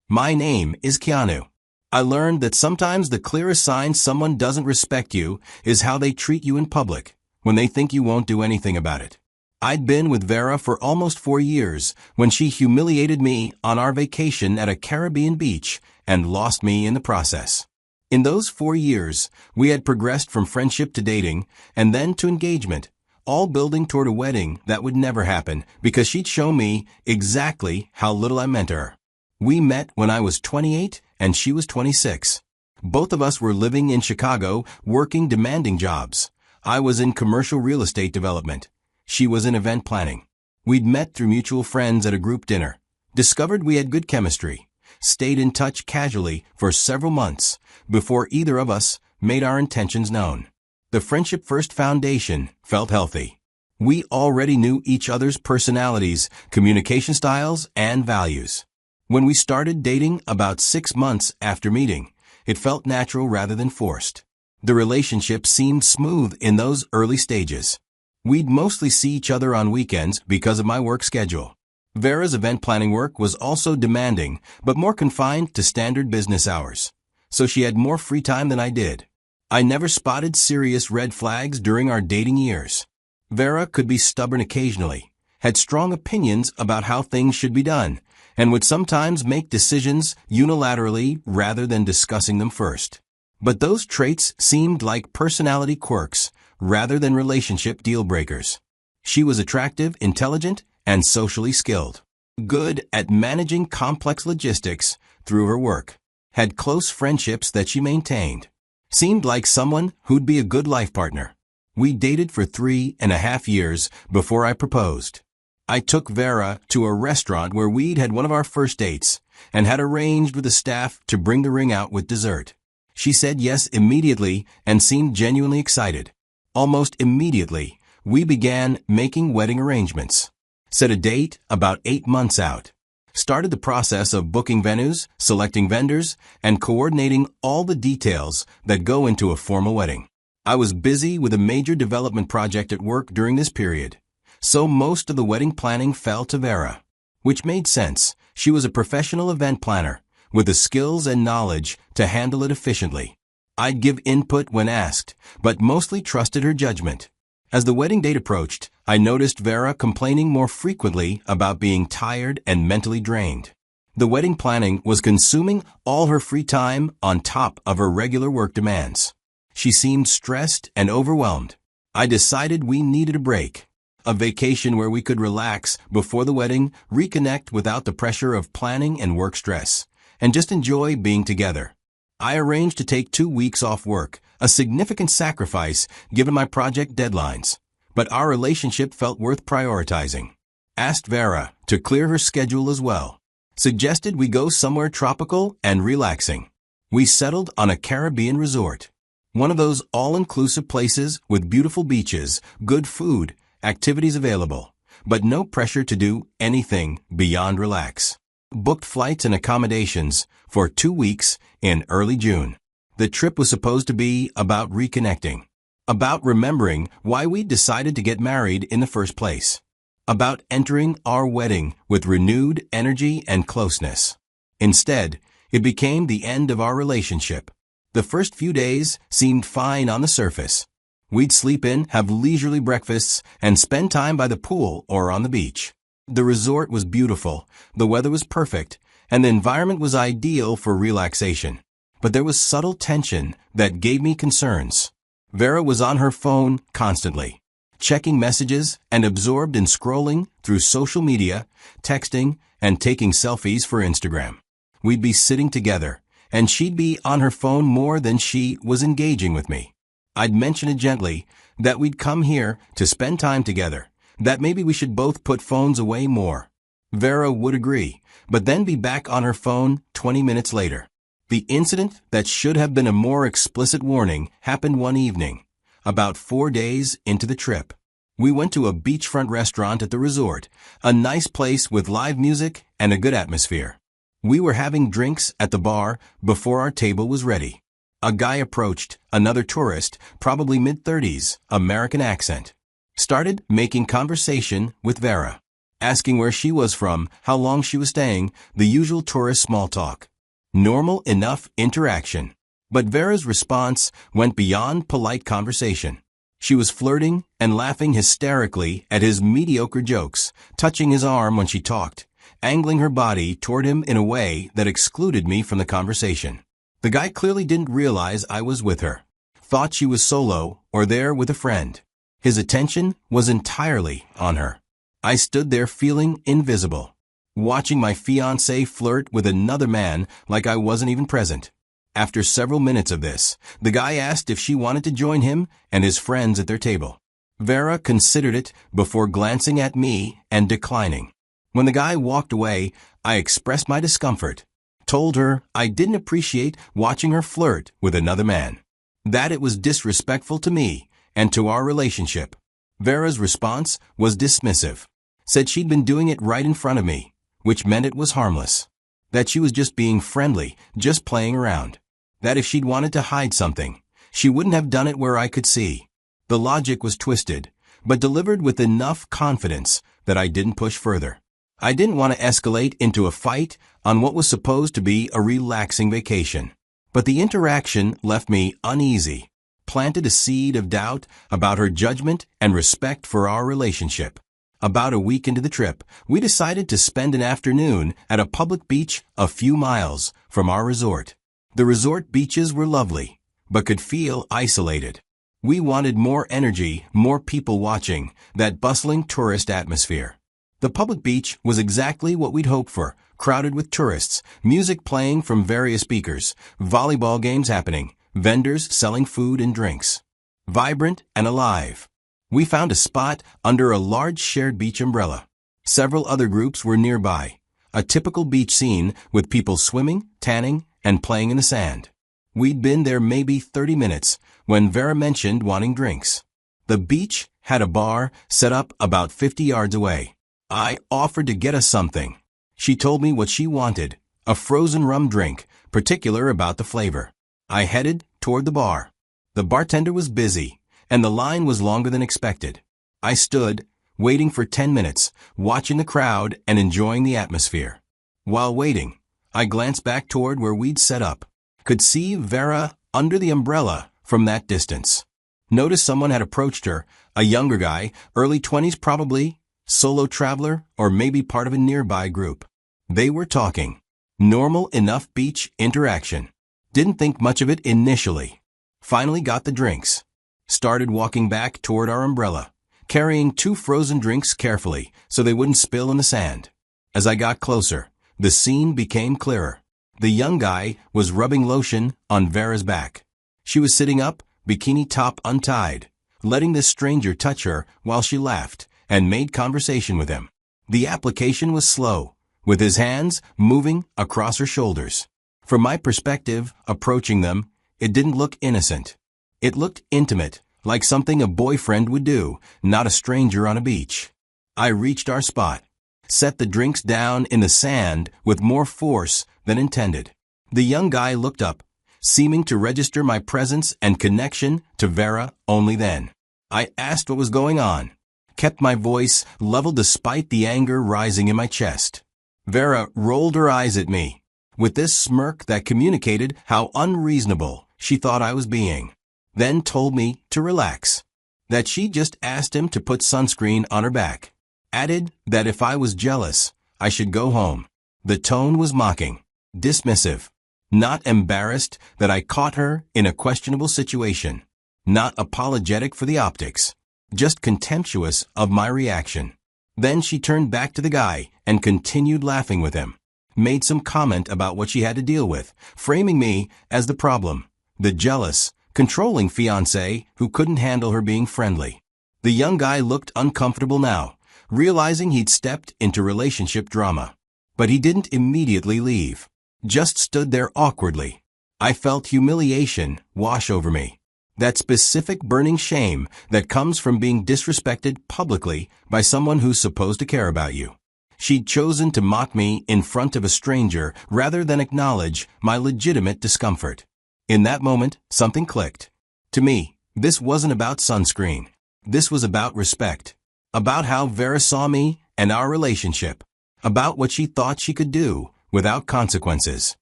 My name is Keanu. I learned that sometimes the clearest sign someone doesn't respect you is how they treat you in public, when they think you won't do anything about it. I'd been with Vera for almost 4 years when she humiliated me on our vacation at a Caribbean beach and lost me in the process. In those 4 years, we had progressed from friendship to dating and then to engagement, all building toward a wedding that would never happen because she'd shown me exactly how little I meant to her. We met when I was 28 and she was 26. Both of us were living in Chicago, working demanding jobs. I was in commercial real estate development. She was in event planning. We'd met through mutual friends at a group dinner, discovered we had good chemistry, stayed in touch casually for several months before either of us made our intentions known. The Friendship First Foundation felt healthy. We already knew each other's personalities, communication styles, and values. When we started dating about 6 months after meeting, it felt natural rather than forced. The relationship seemed smooth in those early stages. We'd mostly see each other on weekends because of my work schedule. Vera's event planning work was also demanding, but more confined to standard business hours, so she had more free time than I did. I never spotted serious red flags during our dating years. Vera could be stubborn occasionally, had strong opinions about how things should be done, and would sometimes make decisions unilaterally rather than discussing them first. But those traits seemed like personality quirks rather than relationship deal breakers. She was attractive, intelligent, and socially skilled. Good at managing complex logistics through her work. Had close friendships that she maintained. Seemed like someone who'd be a good life partner. We dated for 3.5 years before I proposed. I took Vera to a restaurant where we'd had one of our first dates and had arranged with the staff to bring the ring out with dessert. She said yes immediately and seemed genuinely excited. Almost immediately, we began making wedding arrangements. Set a date about 8 months out. Started the process of booking venues, selecting vendors, and coordinating all the details that go into a formal wedding. I was busy with a major development project at work during this period, so most of the wedding planning fell to Vera, which made sense. She was a professional event planner with the skills and knowledge to handle it efficiently. I'd give input when asked, but mostly trusted her judgment. As the wedding date approached, I noticed Vera complaining more frequently about being tired and mentally drained. The wedding planning was consuming all her free time on top of her regular work demands. She seemed stressed and overwhelmed. I decided we needed a break. A vacation where we could relax before the wedding, reconnect without the pressure of planning and work stress, and just enjoy being together. I arranged to take 2 weeks off work, a significant sacrifice given my project deadlines, but our relationship felt worth prioritizing. Asked Vera to clear her schedule as well. Suggested we go somewhere tropical and relaxing. We settled on a Caribbean resort. One of those all-inclusive places with beautiful beaches, good food, activities available, but no pressure to do anything beyond relax. Booked flights and accommodations for 2 weeks in early June. The trip was supposed to be about reconnecting, about remembering why we decided to get married in the first place, about entering our wedding with renewed energy and closeness. Instead, it became the end of our relationship. The first few days seemed fine on the surface. We'd sleep in, have leisurely breakfasts, and spend time by the pool or on the beach. The resort was beautiful, the weather was perfect, and the environment was ideal for relaxation. But there was subtle tension that gave me concerns. Vera was on her phone constantly, checking messages and absorbed in scrolling through social media, texting, and taking selfies for Instagram. We'd be sitting together, and she'd be on her phone more than she was engaging with me. I'd mention it gently that we'd come here to spend time together, that maybe we should both put phones away more. Vera would agree, but then be back on her phone 20 minutes later. The incident that should have been a more explicit warning happened one evening, about 4 days into the trip. We went to a beachfront restaurant at the resort, a nice place with live music and a good atmosphere. We were having drinks at the bar before our table was ready. A guy approached, another tourist, probably mid-30s, American accent. Started making conversation with Vera. asking where she was from, how long she was staying, the usual tourist small talk. Normal enough interaction. But Vera's response went beyond polite conversation. She was flirting and laughing hysterically at his mediocre jokes, touching his arm when she talked, angling her body toward him in a way that excluded me from the conversation. The guy clearly didn't realize I was with her. Thought she was solo or there with a friend. His attention was entirely on her. I stood there feeling invisible, watching my fiancé flirt with another man like I wasn't even present. After several minutes of this, the guy asked if she wanted to join him and his friends at their table. Vera considered it before glancing at me and declining. When the guy walked away, I expressed my discomfort, told her I didn't appreciate watching her flirt with another man, that it was disrespectful to me and to our relationship. Vera's response was dismissive, said she'd been doing it right in front of me, which meant it was harmless, that she was just being friendly, just playing around, that if she'd wanted to hide something, she wouldn't have done it where I could see. The logic was twisted, but delivered with enough confidence that I didn't push further. I didn't want to escalate into a fight on what was supposed to be a relaxing vacation. But the interaction left me uneasy, planted a seed of doubt about her judgment and respect for our relationship. About a week into the trip, we decided to spend an afternoon at a public beach a few miles from our resort. The resort beaches were lovely, but could feel isolated. We wanted more energy, more people watching, that bustling tourist atmosphere. The public beach was exactly what we'd hoped for, crowded with tourists, music playing from various speakers, volleyball games happening, vendors selling food and drinks. Vibrant and alive. We found a spot under a large shared beach umbrella. Several other groups were nearby. A typical beach scene with people swimming, tanning, and playing in the sand. We'd been there maybe 30 minutes when Vera mentioned wanting drinks. The beach had a bar set up about 50 yards away. I offered to get us something. She told me what she wanted, a frozen rum drink, particular about the flavor. I headed toward the bar. The bartender was busy, and the line was longer than expected. I stood, waiting for 10 minutes, watching the crowd and enjoying the atmosphere. While waiting, I glanced back toward where we'd set up. Could see Vera under the umbrella from that distance. Noticed someone had approached her, a younger guy, early 20s probably, solo traveler, or maybe part of a nearby group. They were talking. Normal enough beach interaction. Didn't think much of it initially. Finally got the drinks. Started walking back toward our umbrella, carrying 2 frozen drinks carefully so they wouldn't spill in the sand. As I got closer, the scene became clearer. The young guy was rubbing lotion on Vera's back. She was sitting up, bikini top untied, letting this stranger touch her while she laughed and made conversation with him. The application was slow, with his hands moving across her shoulders. From my perspective, approaching them, it didn't look innocent. It looked intimate, like something a boyfriend would do, not a stranger on a beach. I reached our spot, set the drinks down in the sand with more force than intended. The young guy looked up, seeming to register my presence and connection to Vera only then. I asked what was going on, kept my voice level despite the anger rising in my chest. Vera rolled her eyes at me, with this smirk that communicated how unreasonable she thought I was being, then told me to relax, that she just asked him to put sunscreen on her back, added that if I was jealous, I should go home. The tone was mocking, dismissive, not embarrassed that I caught her in a questionable situation, not apologetic for the optics, just contemptuous of my reaction. Then she turned back to the guy and continued laughing with him, made some comment about what she had to deal with, framing me as the problem, the jealous, controlling fiancé who couldn't handle her being friendly. The young guy looked uncomfortable now, realizing he'd stepped into relationship drama. But he didn't immediately leave, just stood there awkwardly. I felt humiliation wash over me. That specific burning shame that comes from being disrespected publicly by someone who's supposed to care about you. She'd chosen to mock me in front of a stranger rather than acknowledge my legitimate discomfort. In that moment, something clicked. To me, this wasn't about sunscreen. This was about respect. About how Vera saw me and our relationship, about what she thought she could do without consequences.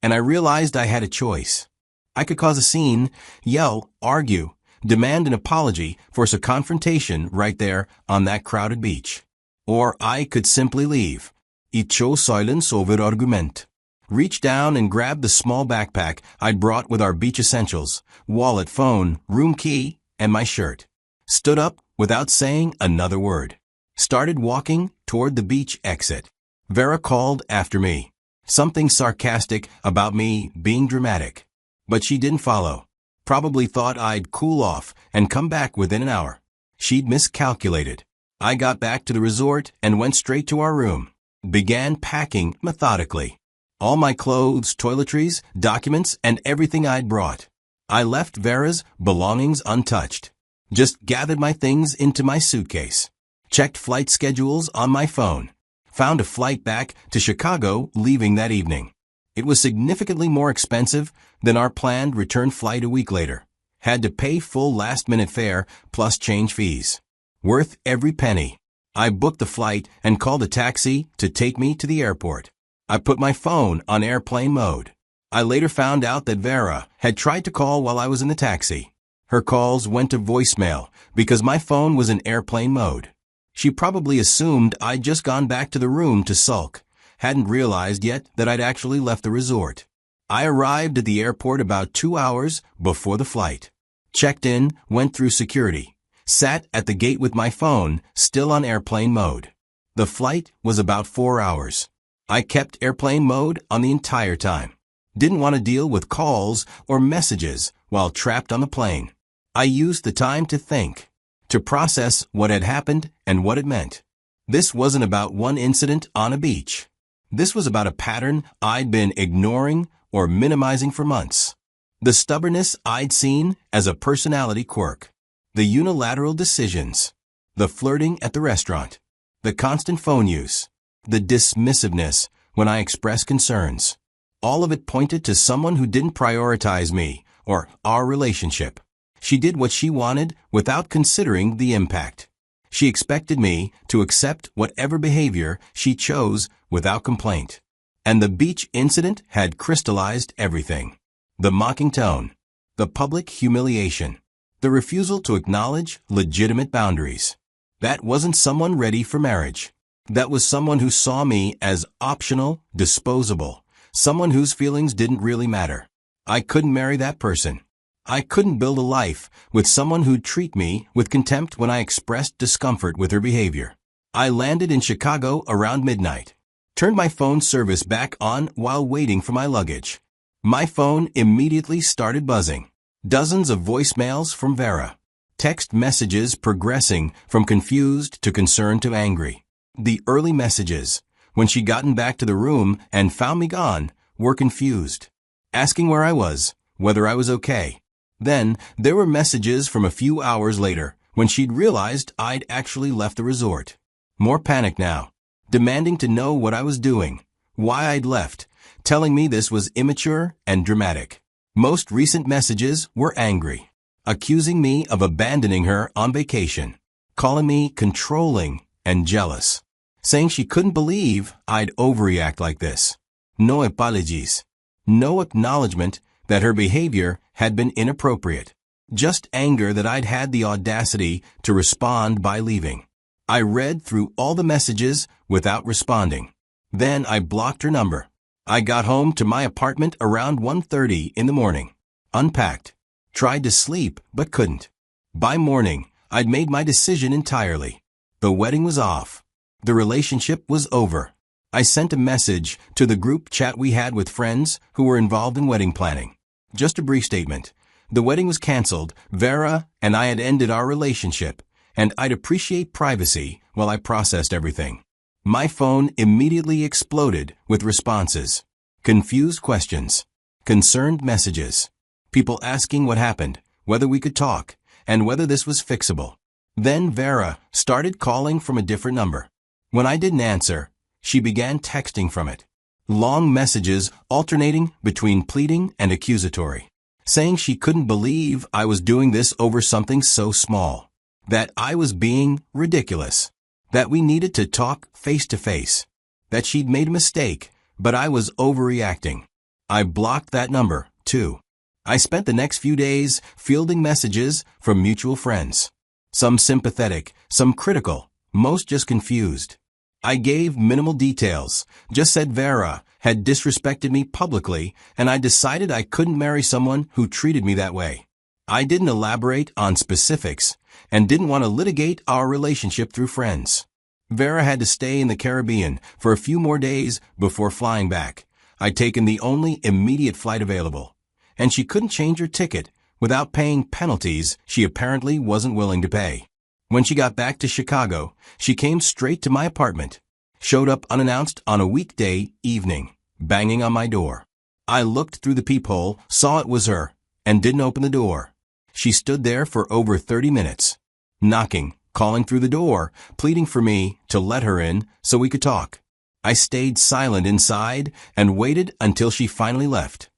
And I realized I had a choice. I could cause a scene, yell, argue, demand an apology, force a confrontation right there on that crowded beach. Or I could simply leave. I chose silence over argument. Reach down and grab the small backpack I'd brought with our beach essentials, wallet, phone, room key, and my shirt. Stood up without saying another word. Started walking toward the beach exit. Vera called after me. Something sarcastic about me being dramatic. But she didn't follow. Probably thought I'd cool off and come back within an hour. She'd miscalculated. I got back to the resort and went straight to our room. Began packing methodically. All my clothes, toiletries, documents, and everything I'd brought. I left Vera's belongings untouched. Just gathered my things into my suitcase. Checked flight schedules on my phone. Found a flight back to Chicago leaving that evening. It was significantly more expensive than our planned return flight a week later. Had to pay full last-minute fare plus change fees. Worth every penny. I booked the flight and called a taxi to take me to the airport. I put my phone on airplane mode. I later found out that Vera had tried to call while I was in the taxi. Her calls went to voicemail because my phone was in airplane mode. She probably assumed I'd just gone back to the room to sulk. Hadn't realized yet that I'd actually left the resort. I arrived at the airport about 2 hours before the flight. Checked in, went through security. Sat at the gate with my phone still on airplane mode. The flight was about 4 hours. I kept airplane mode on the entire time. Didn't want to deal with calls or messages while trapped on the plane. I used the time to think, to process what had happened and what it meant. This wasn't about one incident on a beach. This was about a pattern I'd been ignoring or minimizing for months. The stubbornness I'd seen as a personality quirk. The unilateral decisions. The flirting at the restaurant. The constant phone use. The dismissiveness when I expressed concerns. All of it pointed to someone who didn't prioritize me or our relationship. She did what she wanted without considering the impact. She expected me to accept whatever behavior she chose without complaint. And the beach incident had crystallized everything. The mocking tone. The public humiliation. The refusal to acknowledge legitimate boundaries. That wasn't someone ready for marriage. That was someone who saw me as optional, disposable. Someone whose feelings didn't really matter. I couldn't marry that person. I couldn't build a life with someone who'd treat me with contempt when I expressed discomfort with her behavior. I landed in Chicago around midnight. Turned my phone service back on while waiting for my luggage. My phone immediately started buzzing. Dozens of voicemails from Vera. Text messages progressing from confused to concerned to angry. The early messages, when she'd gotten back to the room and found me gone, were confused. Asking where I was, whether I was okay. Then, there were messages from a few hours later, when she'd realized I'd actually left the resort. More panic now. Demanding to know what I was doing, why I'd left, telling me this was immature and dramatic. Most recent messages were angry. Accusing me of abandoning her on vacation. Calling me controlling and jealous. Saying she couldn't believe I'd overreact like this. No apologies. No acknowledgement that her behavior had been inappropriate. Just anger that I'd had the audacity to respond by leaving. I read through all the messages without responding. Then I blocked her number. I got home to my apartment around 1:30 in the morning. Unpacked. Tried to sleep but couldn't. By morning, I'd made my decision entirely. The wedding was off. The relationship was over. I sent a message to the group chat we had with friends who were involved in wedding planning. Just a brief statement. The wedding was canceled. Vera and I had ended our relationship, and I'd appreciate privacy while I processed everything. My phone immediately exploded with responses. Confused questions. Concerned messages. People asking what happened, whether we could talk, and whether this was fixable. Then Vera started calling from a different number. When I didn't answer, she began texting from it. Long messages alternating between pleading and accusatory. Saying she couldn't believe I was doing this over something so small. That I was being ridiculous. that we needed to talk face to face, that she'd made a mistake, but I was overreacting. I blocked that number, too. I spent the next few days fielding messages from mutual friends. Some sympathetic, some critical, most just confused. I gave minimal details, just said Vera had disrespected me publicly, and I decided I couldn't marry someone who treated me that way. I didn't elaborate on specifics, and didn't want to litigate our relationship through friends. Vera had to stay in the Caribbean for a few more days before flying back. I'd taken the only immediate flight available, and she couldn't change her ticket without paying penalties she apparently wasn't willing to pay. When she got back to Chicago, she came straight to my apartment, showed up unannounced on a weekday evening, banging on my door. I looked through the peephole, saw it was her, and didn't open the door. She stood there for over 30 minutes, knocking, calling through the door, pleading for me to let her in so we could talk. I stayed silent inside and waited until she finally left.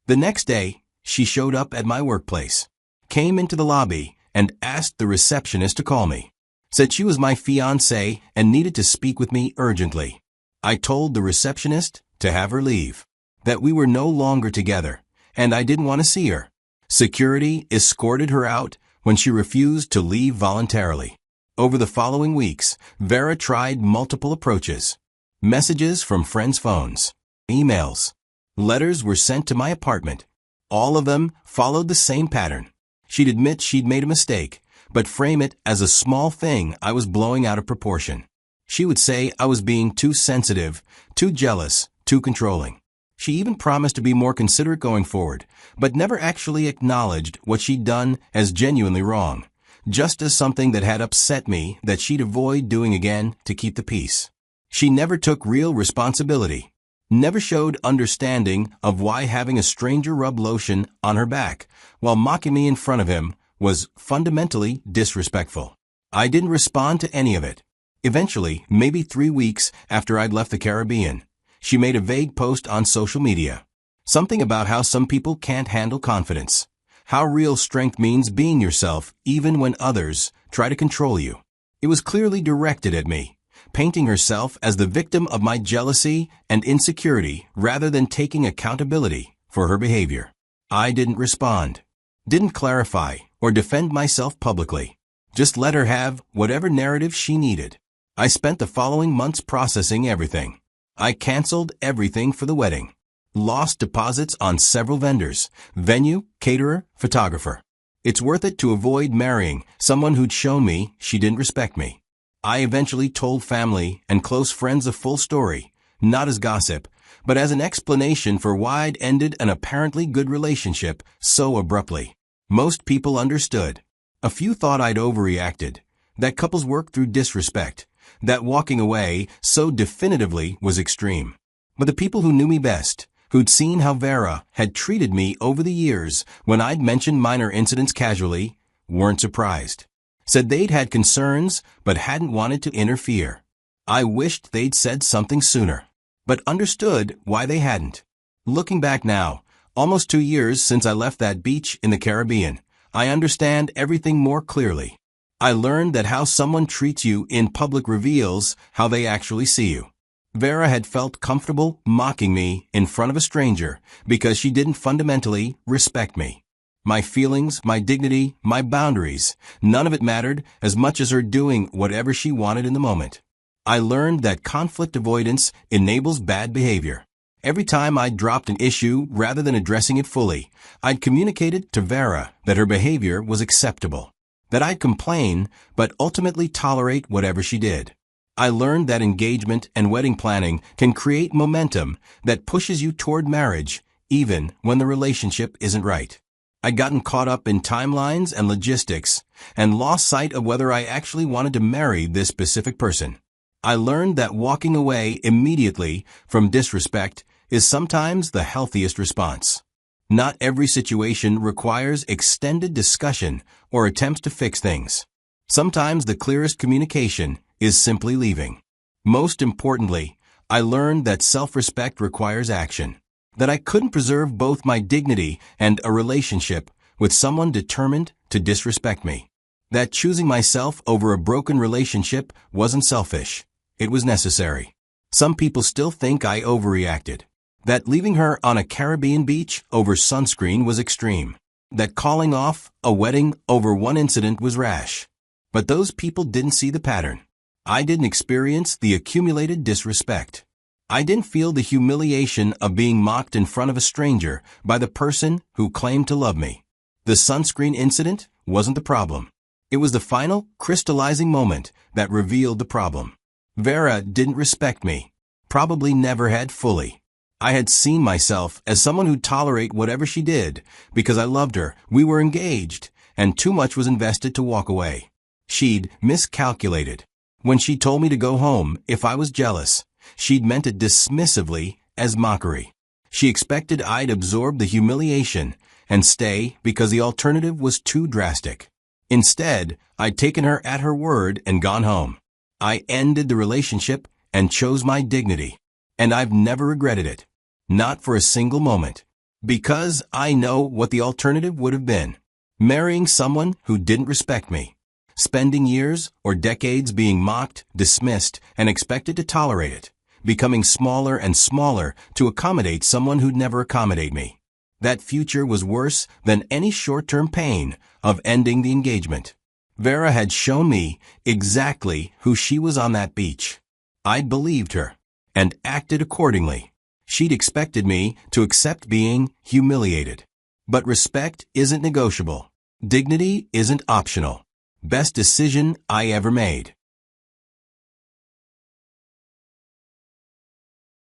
The next day, she showed up at my workplace, came into the lobby, and asked the receptionist to call me. Said she was my fiancée and needed to speak with me urgently. I told the receptionist to have her leave, that we were no longer together, and I didn't want to see her. Security escorted her out when she refused to leave voluntarily. Over the following weeks, Vera tried multiple approaches. Messages from friends' phones, emails, letters were sent to my apartment. All of them followed the same pattern. She'd admit she'd made a mistake, but frame it as a small thing I was blowing out of proportion. She would say I was being too sensitive, too jealous, too controlling. She even promised to be more considerate going forward, but never actually acknowledged what she'd done as genuinely wrong, just as something that had upset me that she'd avoid doing again to keep the peace. She never took real responsibility, never showed understanding of why having a stranger rub lotion on her back while mocking me in front of him was fundamentally disrespectful. I didn't respond to any of it. Eventually, maybe 3 weeks after I'd left the Caribbean, she made a vague post on social media. Something about how some people can't handle confidence. How real strength means being yourself even when others try to control you. It was clearly directed at me, painting herself as the victim of my jealousy and insecurity rather than taking accountability for her behavior. I didn't respond, didn't clarify or defend myself publicly. Just let her have whatever narrative she needed. I spent the following months processing everything. I canceled everything for the wedding. Lost deposits on several vendors, venue, caterer, photographer. It's worth it to avoid marrying someone who'd shown me she didn't respect me. I eventually told family and close friends a full story, not as gossip, but as an explanation for why I'd ended an apparently good relationship so abruptly. Most people understood. A few thought I'd overreacted, that couples work through disrespect, that walking away so definitively was extreme. But the people who knew me best, who'd seen how Vera had treated me over the years when I'd mentioned minor incidents casually, weren't surprised. Said they'd had concerns but hadn't wanted to interfere. I wished they'd said something sooner, but understood why they hadn't. Looking back now, almost 2 years since I left that beach in the Caribbean, I understand everything more clearly. I learned that how someone treats you in public reveals how they actually see you. Vera had felt comfortable mocking me in front of a stranger because she didn't fundamentally respect me. My feelings, my dignity, my boundaries, none of it mattered as much as her doing whatever she wanted in the moment. I learned that conflict avoidance enables bad behavior. Every time I dropped an issue rather than addressing it fully, I'd communicated to Vera that her behavior was acceptable, that I'd complain but ultimately tolerate whatever she did. I learned that engagement and wedding planning can create momentum that pushes you toward marriage even when the relationship isn't right. I'd gotten caught up in timelines and logistics and lost sight of whether I actually wanted to marry this specific person. I learned that walking away immediately from disrespect is sometimes the healthiest response. Not every situation requires extended discussion or attempts to fix things. Sometimes the clearest communication is simply leaving. Most importantly, I learned that self-respect requires action, that I couldn't preserve both my dignity and a relationship with someone determined to disrespect me. That choosing myself over a broken relationship wasn't selfish. It was necessary. Some people still think I overreacted. That leaving her on a Caribbean beach over sunscreen was extreme. That calling off a wedding over one incident was rash. But those people didn't see the pattern. I didn't experience the accumulated disrespect. I didn't feel the humiliation of being mocked in front of a stranger by the person who claimed to love me. The sunscreen incident wasn't the problem. It was the final, crystallizing moment that revealed the problem. Vera didn't respect me. Probably never had fully. I had seen myself as someone who'd tolerate whatever she did because I loved her, we were engaged, and too much was invested to walk away. She'd miscalculated. When she told me to go home if I was jealous, she'd meant it dismissively as mockery. She expected I'd absorb the humiliation and stay because the alternative was too drastic. Instead, I'd taken her at her word and gone home. I ended the relationship and chose my dignity. And I've never regretted it. Not for a single moment. Because I know what the alternative would have been. Marrying someone who didn't respect me. Spending years or decades being mocked, dismissed, and expected to tolerate it. Becoming smaller and smaller to accommodate someone who'd never accommodate me. That future was worse than any short-term pain of ending the engagement. Vera had shown me exactly who she was on that beach. I'd believed her and acted accordingly. She'd expected me to accept being humiliated. But respect isn't negotiable. Dignity isn't optional. Best decision I ever made.